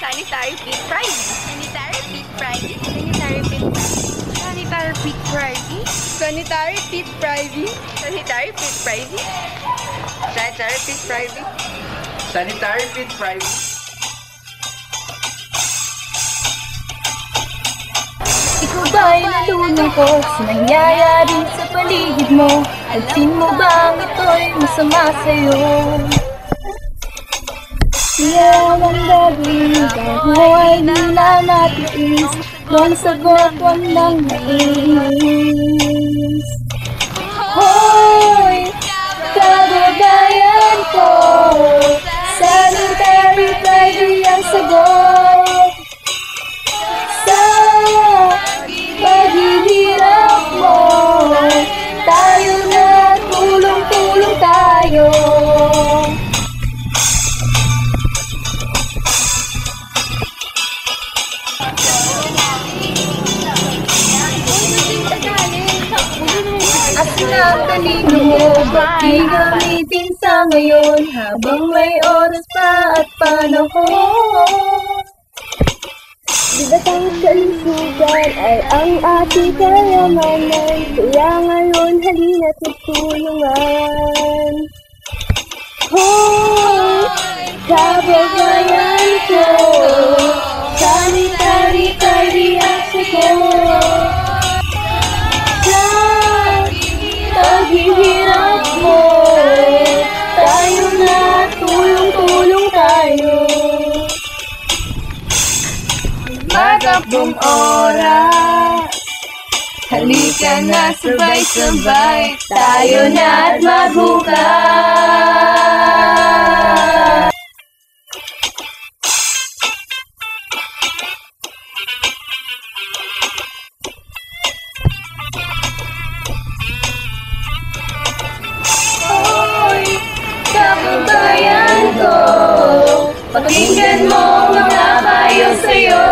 Sanitary Pit Friday. Sanitary Pit Friday. Sanitary Pit Sanitary Pit Friday. Sanitary Pit Friday. Sanitary Pit Friday. Sanitary Pit Friday. Sanitary Pit Friday. Ikaw ba'y nalulungkot sa nangyayari sa paligid mo? Alsin mo bang ito'y masama sa'yo? Siya ang gagawin mo ay di na matiis. Kung sagot wag lang nais. Hoy! Kababayan ko, Sanitary Friday ang sagot sa paghihirap mo. Tayo na, tulong-tulong tayo. Asin ang talino mo, ba't di gamitin sa ngayon habang may oras pa at panahon? Di ba't ang kalusugan ay ang ating kayamanan? Kaya ngayon halina't magtulungan. Hoy! Kababayan ko, Sanitary Friday ang sagot sa paghihirap mo. Tayo na, tulong-tulong tayo. Magandang oras, halika na sabay-sabay, tayo na at maghukas. Hoy, kababayan ko, pakinggan mo mga payo sa'yo.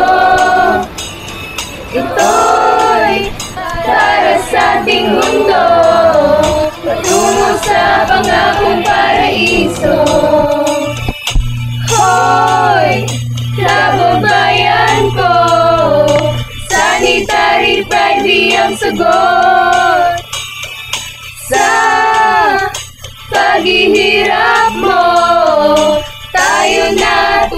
Ito'y para sa ating mundo, patungo sa pangakong paraiso. Hoy, kababayan ko, Sanitary Friday ang sagot sa paghihirap mo. Tayo na,